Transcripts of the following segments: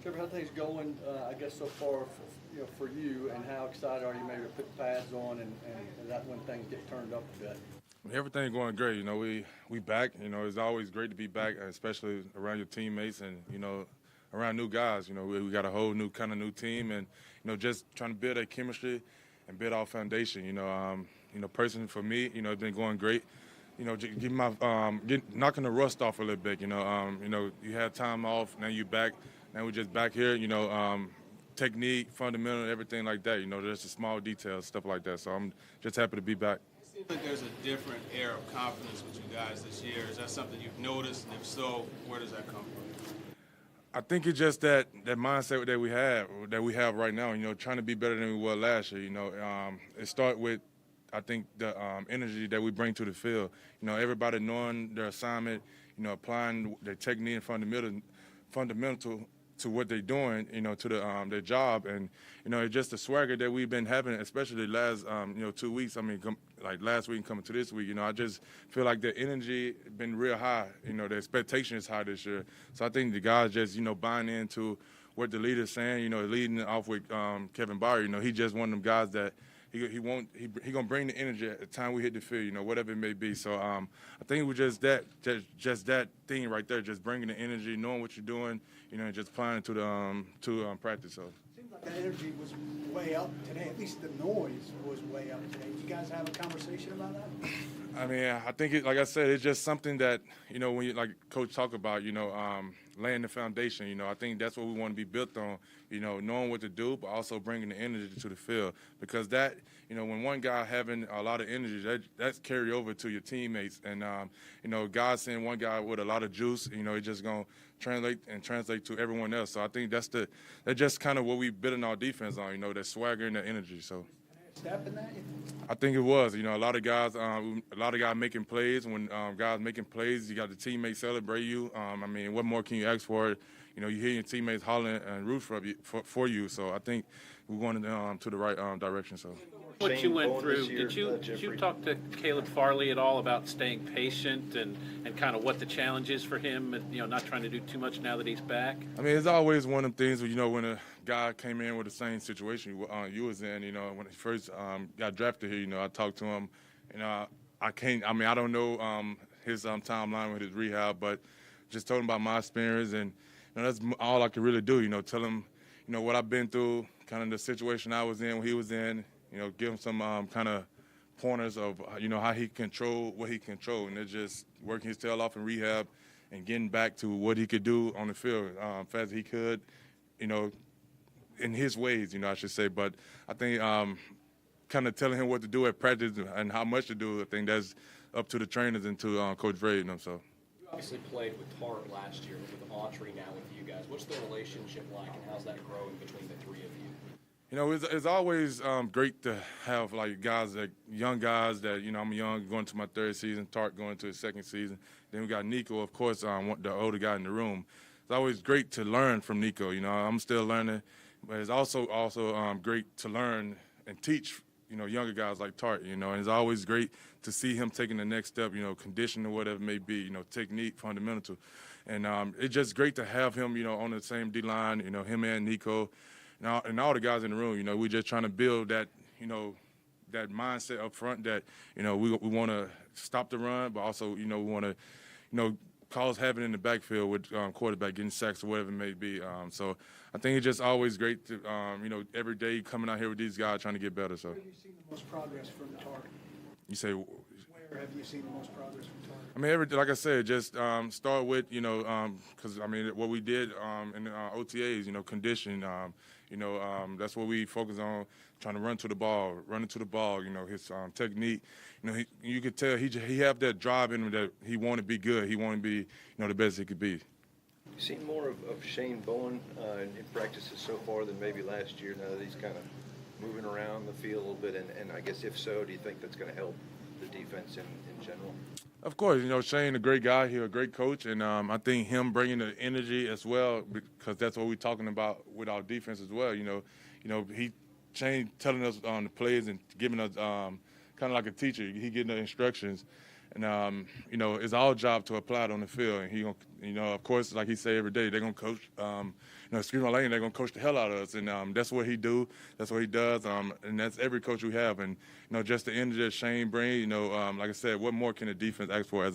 Trevor, how things going, I guess, so far for you, and how excited are you maybe to put the pads on and that when things get turned up a bit? Everything going great. We back. It's always great to be back, especially around your teammates and around new guys. We got a whole new team, and just trying to build that chemistry and build our foundation. Personally for me, it's been going great. Knocking the rust off a little bit. You had time off, now you back. Now we're just back here. Technique, fundamental, everything like that. There's the small details, stuff like that. So I'm just happy to be back. It seems like there's a different air of confidence with you guys this year. Is that something you've noticed? And if so, where does that come from? I think it's just that mindset that we have right now. Trying to be better than we were last year. It starts with, I think, the energy that we bring to the field. Everybody knowing their assignment. Applying their technique and fundamental to what they're doing. To their job, and it's just the swagger that we've been having, especially the last 2 weeks. Like last week and coming to this week, I just feel like the energy been real high. The expectation is high this year. So I think the guys just buying into what the leader's saying. Leading off with Kevin Byer. He just one of them guys that he gonna bring the energy at the time we hit the field. Whatever it may be. So I think it was just that thing right there, just bringing the energy, knowing what you're doing. And just applying it to the practice. So. Seems like the energy was way up today. At least the noise was way up today. Did you guys have a conversation about that? I think like I said, it's just something that when you, like Coach talk about, laying the foundation. I think that's what we want to be built on. Knowing what to do, but also bringing the energy to the field, because that when one guy having a lot of energy, that's carry over to your teammates, and God seeing one guy with a lot of juice, it's just gonna translate to everyone else. So I think that's just kind of what we building our defense on. That swagger and that energy. So. Step in that? I think it was. A lot of guys making plays. When guys making plays, you got the teammates celebrate you. What more can you ask for? You hear your teammates hollering and root for you. So I think we're going to the right direction. So. What you went through, did you talk to Caleb Farley at all about staying patient and kind of what the challenge is for him, and not trying to do too much now that he's back? It's always one of them things where, when a guy came in with the same situation you was in, when he first got drafted here, I talked to him, I don't know his timeline with his rehab, but just told him about my experience, and that's all I could really do, tell him, what I've been through, kind of the situation I was in, when he was in, give him some kind of pointers of, how he control what he controlled. And it's just working his tail off in rehab and getting back to what he could do on the field fast as he could, in his ways, I should say. But I think kind of telling him what to do at practice and how much to do, I think that's up to the trainers and to Coach Vrade. So. You obviously played with Tart last year, with Autry now with you guys. What's the relationship like, and how's that growing between the three of you? It's always great to have guys, young guys that, I'm young, going to my third season, Tart going to his second season. Then we got Nico, of course, the older guy in the room. It's always great to learn from Nico. I'm still learning, but it's also great to learn and teach, younger guys like Tart, and it's always great to see him taking the next step, conditioning or whatever it may be, technique, fundamental. And it's just great to have him, on the same D-line, him and Nico. And all the guys in the room, we're just trying to build that, that mindset up front that, we want to stop the run, but also, we want to, cause havoc in the backfield with quarterback getting sacks or whatever it may be. So I think it's just always great to, every day coming out here with these guys trying to get better. So. Where have you seen the most progress from Tart? You say. Where have you seen the most progress from Tart? Like I said, just start with, because, what we did in OTAs, condition, that's what we focus on, trying to run into the ball, his technique. You could tell he have that drive in him that he want to be good. He want to be, the best he could be. You seen more of Shane Bowen in practices so far than maybe last year, now that he's kind of moving around the field a little bit, and I guess if so, do you think that's going to help the defense in general? Of course, Shane, a great guy. He's a great coach, and I think him bringing the energy as well, because that's what we're talking about with our defense as well. Shane telling us on the plays and giving us kind of like a teacher. He getting the instructions, And, you know, it's our job to apply it on the field. And he gonna, you know, of course, like he say every day, they're going to coach, you know, excuse my language, they're going to coach the hell out of us. And that's what he do. That's what he does. And that's every coach we have. And, you know, just the energy that Shane brings, you know, like I said, what more can the defense ask for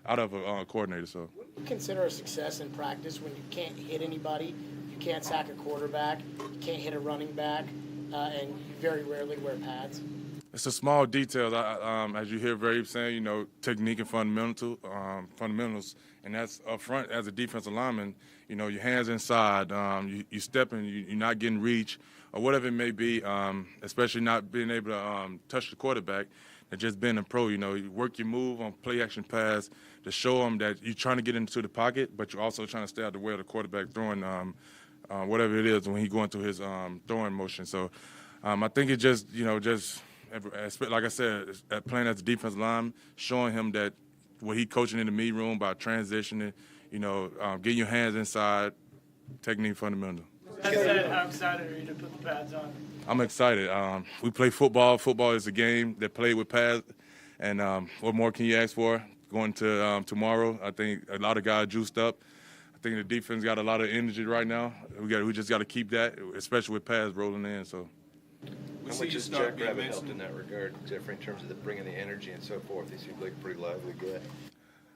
out of a coordinator? So. What do you consider a success in practice when you can't hit anybody, you can't sack a quarterback, you can't hit a running back, and you very rarely wear pads? It's the small details, as you hear Vrave saying, you know, technique and fundamentals, and that's up front as a defensive lineman. You know, your hands inside, you stepping, you're not getting reach, or whatever it may be, especially not being able to touch the quarterback. And just being a pro, you know, you work your move on play action pass to show them that you're trying to get into the pocket, but you're also trying to stay out the way of the quarterback throwing whatever it is when he going through his throwing motion. So I think it just, you know, like I said, playing as a defensive line, showing him that what he coaching in the meet room by transitioning, you know, getting your hands inside, technique fundamental. That said, how excited are you to put the pads on? I'm excited. We play football. Football is a game that played with pads, and what more can you ask for? Going to tomorrow, I think a lot of guys juiced up. I think the defense got a lot of energy right now. We just got to keep that, especially with pads rolling in. So. How much has Jack Rabbit helped in that regard, Jeffrey, in terms of bringing the energy and so forth? He seems like a pretty lively guy.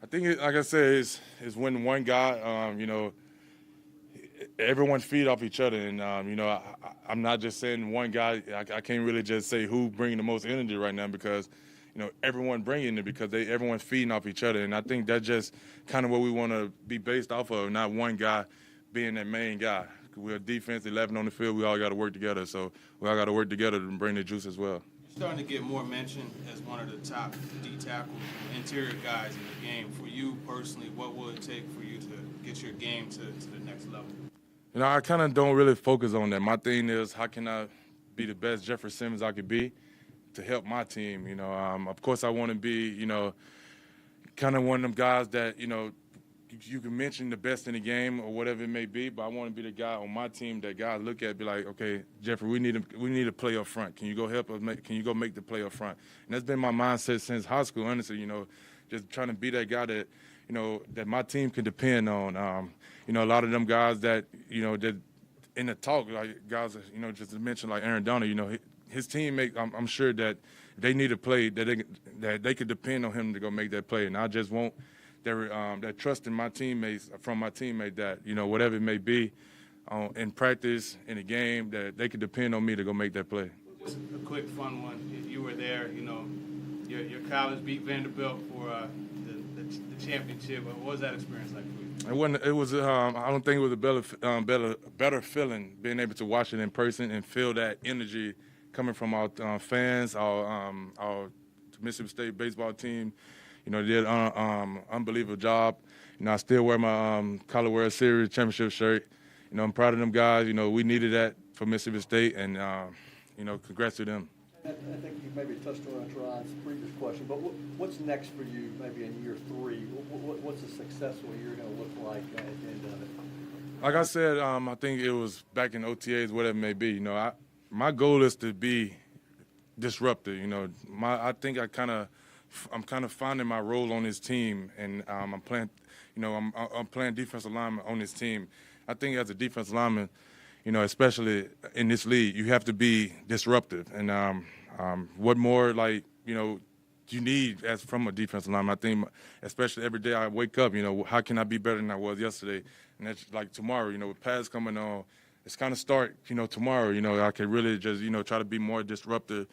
I think, like I said, is when one guy, you know, everyone feed off each other. And, you know, I'm not just saying one guy. I can't really just say who bringing the most energy right now because, you know, everyone bringing it because everyone's feeding off each other. And I think that's just kind of what we want to be based off of, not one guy being that main guy. We're a defense, 11 on the field. We all got to work together. So we all got to work together to bring the juice as well. You're starting to get more mention as one of the top D tackle interior guys in the game. For you personally, what will it take for you to get your game to the next level? You know, I kind of don't really focus on that. My thing is, how can I be the best Jeffery Simmons I could be to help my team? You know, of course, I want to be, you know, kind of one of them guys that, you know, you can mention the best in the game or whatever it may be, but I want to be the guy on my team that guys look at and be like, okay, Jeffrey, we need a play up front. Can you go help us? Can you go make the play up front? And that's been my mindset since high school, honestly, you know, just trying to be that guy that, you know, that my team can depend on. You know, a lot of them guys that, you know, that in the talk, like guys, you know, just to mention like Aaron Donald, you know, his teammate, I'm sure that they need a play that they could depend on him to go make that play. And I just want that trust in my teammates, from my teammate that, you know, whatever it may be, in practice, in the game, that they could depend on me to go make that play. Just a quick fun one. You were there, you know, your college beat Vanderbilt for the championship. What was that experience like for you? It was. I don't think it was a better feeling being able to watch it in person and feel that energy coming from our fans, our Mississippi State baseball team. You know, they did an unbelievable job. You know, I still wear my College World Series championship shirt. You know, I'm proud of them guys. You know, we needed that for Mississippi State, and, you know, congrats to them. I think you maybe touched on Ron's previous question, but what's next for you maybe in year 3? What's a successful year going to look like at the end of it? Like I said, I think it was back in OTAs, whatever it may be. You know, my goal is to be disruptive. You know, I think I'm kind of finding my role on this team, and I'm playing. You know, I'm playing defensive lineman on this team. I think as a defensive lineman, you know, especially in this league, you have to be disruptive. And what more, like, you know, you need as from a defensive lineman? I think, especially every day I wake up, you know, how can I be better than I was yesterday? And that's like tomorrow, you know, with pads coming on, it's kind of start, you know, tomorrow. You know, I can really just, you know, try to be more disruptive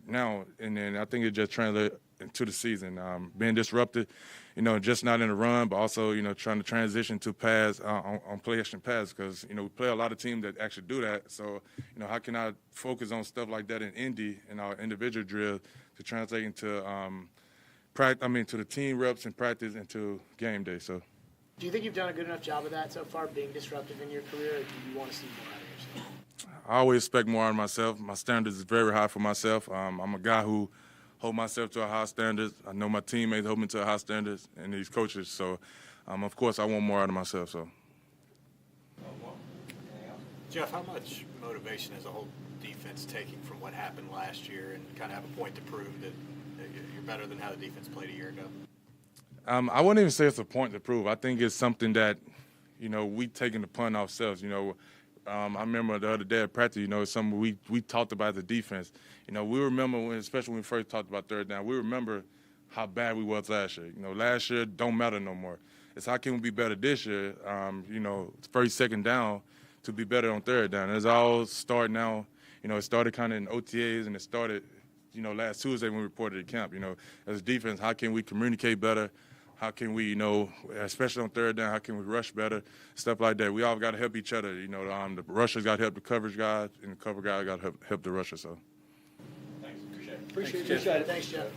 now. And then I think it just translates into the season. Being disruptive, you know, just not in the run, but also, you know, trying to transition to pass on play action pass, because, you know, we play a lot of teams that actually do that. So, you know, how can I focus on stuff like that in Indy and our individual drill to translate into to the team reps and practice into game day. So, Do you think you've done a good enough job of that so far, being disruptive in your career, or do you want to see more out of yourself? I always expect more out of myself. My standards is very high for myself. I'm a guy who hold myself to a high standard. I know my teammates hold me to a high standards, and these coaches. So, of course, I want more out of myself. So, Jeff, how much motivation is the whole defense taking from what happened last year, and kind of have a point to prove that you're better than how the defense played a year ago? I wouldn't even say it's a point to prove. I think it's something that, we taking the punt ourselves. I remember the other day at practice, it's something we talked about the defense. We remember especially when we first talked about third down, we remember how bad we was last year. Last year don't matter no more. It's how can we be better this year, first, second down to be better on third down. It's all start now. It started kind of in OTAs and it started, last Tuesday when we reported at camp. As a defense, how can we communicate better? How can we, especially on third down, how can we rush better? Stuff like that. We all got to help each other. The rushers got to help the coverage guys, and the cover guy got to help the rusher. So. Thanks. Appreciate it. Appreciate it. Thanks, Jeff.